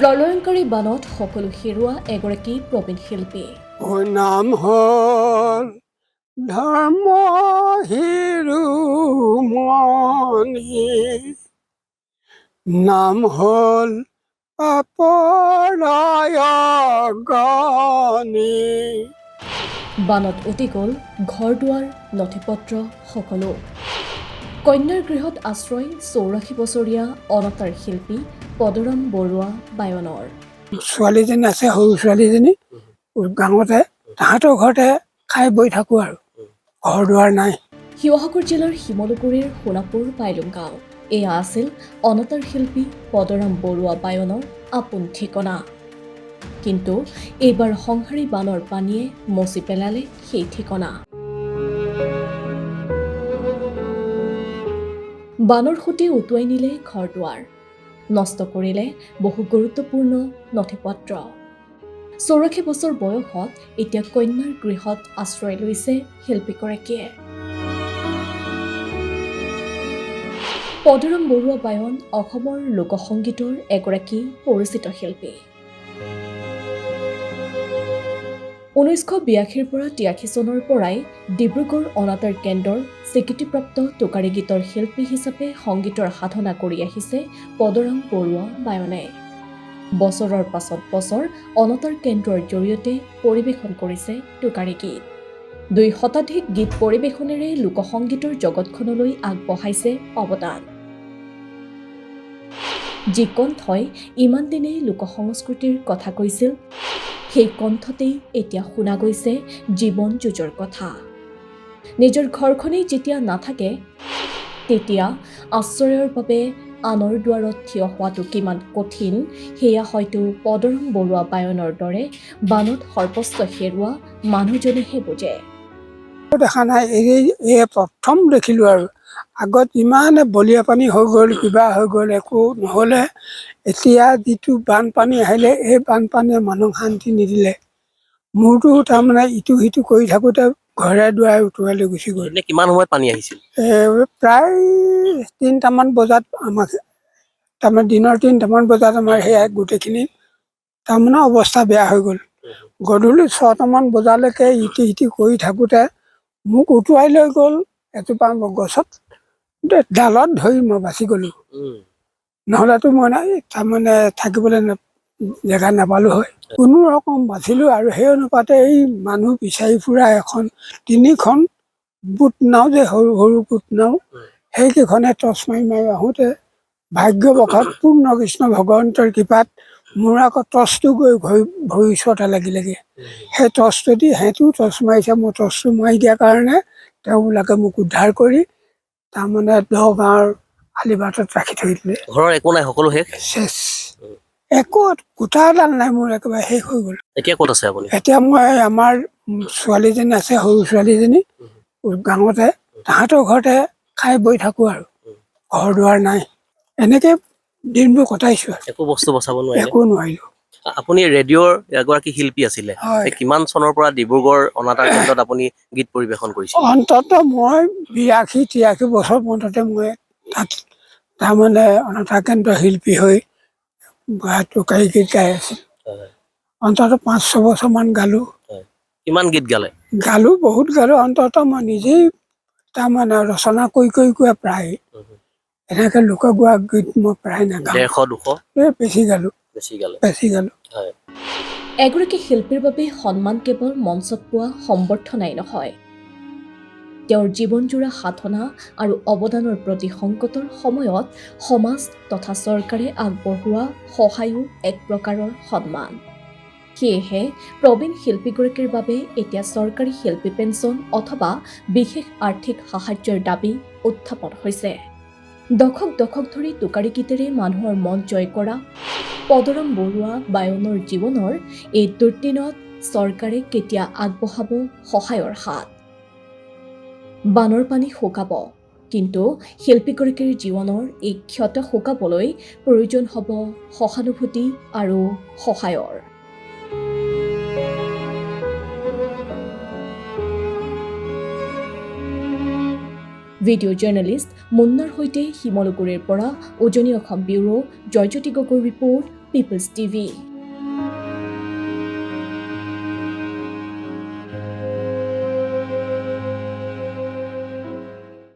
প্ৰলয়ংকাৰী বানত সকলো হেৰুৱা এগৰাকী প্ৰবীণ শিল্পী। নাম হ'ল ধৰ্ম শিৰোমণি, নাম হ'ল অপৰায়গণি। বানত উটি গ'ল ঘৰ দুৱাৰ নথি-পত্ৰ সকলো। কন্যাৰ গৃহত আশ্ৰয় ৮৪ বছৰীয়া অনাতাঁৰ শিল্পী পদৰাম বৰুৱা বায়নৰ। ছোৱালীজনী আছে, সৰু ছোৱালীজনী গাঁৱতে, তাহাঁতৰ ঘৰতে খাই বৈ থাকোঁ আৰু ঘৰ দুৱাৰ নাই। শিৱসাগৰ জিলাৰ শিমলুগুৰিৰ সোণাপুৰ পাইলুং গাঁও। এয়া আছিল অনাতাঁৰ শিল্পী পদৰাম বৰুৱা বায়নৰ আপোন ঠিকনা। কিন্তু এইবাৰ সংহাৰী বানৰ পানীয়ে মচি পেলালে সেই ঠিকনা। বানৰ সুতে উটুৱাই নিলে ঘৰ দুৱাৰ, নষ্ট কৰিলে বহু গুৰুত্বপূৰ্ণ নথি-পত্ৰ। ৮৪ বছৰ বয়সত এতিয়া কন্যাৰ গৃহত আশ্ৰয় লৈছে শিল্পীগৰাকীয়ে। পদৰাম বৰুৱা বায়ন অসমৰ লোকসংগীতৰ এগৰাকী পৰিচিত শিল্পী। ১৯৮২ পৰা ৮৩ চনৰ পৰাই ডিব্ৰুগড় অনাতাঁৰ কেন্দ্ৰৰ স্বীকৃতিপ্ৰাপ্ত টোকাৰী গীতৰ শিল্পী হিচাপে সংগীতৰ সাধনা কৰি আহিছে পদৰাম বৰুৱা বায়নে। বছৰৰ পাছত বছৰ অনাতাঁৰ কেন্দ্ৰৰ জৰিয়তে পৰিৱেশন কৰিছে টোকাৰী গীত। ২ শতাধিক গীত পৰিৱেশনেৰে লোকসংগীতৰ জগতখনলৈ আগবঢ়াইছে অৱদান। যি কণ্ঠই ইমান দিনে লোকসংস্কৃতিৰ কথা কৈছিল, সেই কণ্ঠতেই এতিয়া শুনা গৈছে জীৱন যুঁজৰ কথা। নিজৰ ঘৰখনেই যেতিয়া নাথাকে, তেতিয়া আশ্ৰয়ৰ বাবে আনৰ দুৱাৰত থিয় হোৱাটো কিমান কঠিন, সেয়া হয়তো পদৰাম বৰুৱা বায়নৰ দৰে বানত সৰ্বস্ব হেৰুওৱা মানুহজনেহে বুজে। দেখা নাই, এই প্ৰথম দেখিলোঁ আৰু। আগত ইমানে বলিয়া পানী হৈ গ'ল, কিবা হৈ গ'ল, একো নহ'লে। এতিয়া যিটো বানপানী আহিলে, এই বানপানীয়ে মানুহক শান্তি নিদিলে। মোৰতো তাৰমানে ইটো সিটো কৰি থাকোঁতে ঘৰে দুৱাৰে উটুৱাই লৈ গুচি গ'ল। কিমান সময়ত পানী আহিছিল? প্ৰায় ৩টামান বজাত আমাক, তাৰমানে দিনৰ ৩টামান বজাত আমাৰ সেয়া গোটেইখিনি তাৰমানে অৱস্থা বেয়া হৈ গ'ল। গধূলি ৬টামান বজালৈকে ইটো সিটো কৰি থাকোঁতে মোক উটুৱাই লৈ গ'ল এজোপা গছত, ডালত ধৰি মই বাচি গ'লোঁ। নহ'লেতো মই তাৰমানে থাকিবলৈ জেগা নাপালোঁ হয়। কোনো ৰকম বাচিলোঁ আৰু সেই অনুপাতে এই মানুহ বিচাৰি ফুৰা ৩খন বুট নাও যে, সৰু সৰু বুট নাও, সেইকেইখনে টৰ্চ মাৰি মাৰি আহোঁতে ভাগ্যবশত পূৰ্ণ কৃষ্ণ ভগৱন্তৰ কৃপাত মোৰ আকৌ টৰ্চটো গৈ ভৰিৰ ওচৰতে লাগিলেগৈ। সেই টৰ্চটো দি সিহঁতেও টৰ্চ মাৰিছে, মই টৰ্চটো মাৰি দিয়াৰ কাৰণে তেওঁবিলাকে মোক উদ্ধাৰ কৰি তাৰমানে ১০ গাঁৱৰ আলিবাটত ৰাখি থৈ দিলে। ঘৰৰ একো নাই, সকলো শেষ? একো গোটা এডাল নাই, মোৰ একেবাৰে শেষ হৈ গ'ল। এতিয়া ক'ত আছে আপুনি? এতিয়া মই আমাৰ ছোৱালীজনী আছে, সৰু ছোৱালীজনী গাঁৱতে, তাহাঁতৰ ঘৰতে খাই বৈ থাকোঁ আৰু ঘৰ দুৱাৰ নাই। এনেকৈ দিনবোৰ কটাইছোঁ আৰু। একো বস্তু বচাব নোৱাৰিলে? একো নোৱাৰিলোঁ। আপুনি ৰেডিঅ'ৰ এগৰাকী শিল্পী আছিলে। কিমান চনৰ পৰা ডিব্ৰুগড় অনাতাঁৰ কেন্দ্ৰত আপুনি গীত পৰিৱেশন কৰিছিল? অন্ততঃ মই ৮২-৮৩ বছৰ পৰ্যন্ত মই তাত তাৰমানে অনাতাঁৰ কেন্দ্ৰৰ শিল্পী হৈ টোকাৰী গীত গাই আছিলোঁ। অন্ততঃ ৫-৬ বছৰমান গালোঁ। কিমান গীত গালে? গালোঁ, বহুত গালোঁ। অন্ততঃ মই নিজেই তাৰমানে ৰচনা কৰি প্ৰায় এনেকৈ লোকে গোৱা গীত মই প্ৰায় নাগাওঁ। ১৫০-২০০? বেছি গালোঁ, বেছি গালোঁ। এগৰাকী শিল্পীৰ বাবে সন্মান কেৱল মঞ্চত পোৱা সম্বৰ্ধনাই নহয়, তেওঁৰ জীৱনজোৰা সাধনা আৰু অৱদানৰ প্ৰতি সংকটৰ সময়ত সমাজ তথা চৰকাৰে আগবঢ়োৱা সহায়ো এক প্ৰকাৰৰ সন্মান। সেয়েহে প্ৰবীণ শিল্পীগৰাকীৰ বাবে এতিয়া চৰকাৰী শিল্পী পেঞ্চন অথবা বিশেষ আৰ্থিক সাহায্যৰ দাবী উত্থাপন হৈছে। দশক দশক ধৰি টোকাৰী গীতেৰে মানুহৰ মন জয় কৰা পদৰাম বৰুৱা বায়নৰ জীৱনৰ এই দুৰ্দিনত চৰকাৰে কেতিয়া আগবঢ়াব সহায়ৰ হাত? বানৰ পানী শুকাব, কিন্তু শিল্পীগৰাকীৰ জীৱনৰ এই ক্ষত শুকাবলৈ প্ৰয়োজন হ'ব সহানুভূতি আৰু সহায়ৰ। ভিডিঅ' জাৰ্নেলিষ্ট মুন্নাৰ সৈতে শিমলুগুৰিৰ পৰা উজনি অসম ব্যুৰো জয়জ্যোতি গগৈৰ ৰিপৰ্ট, পিপলছ টিভি।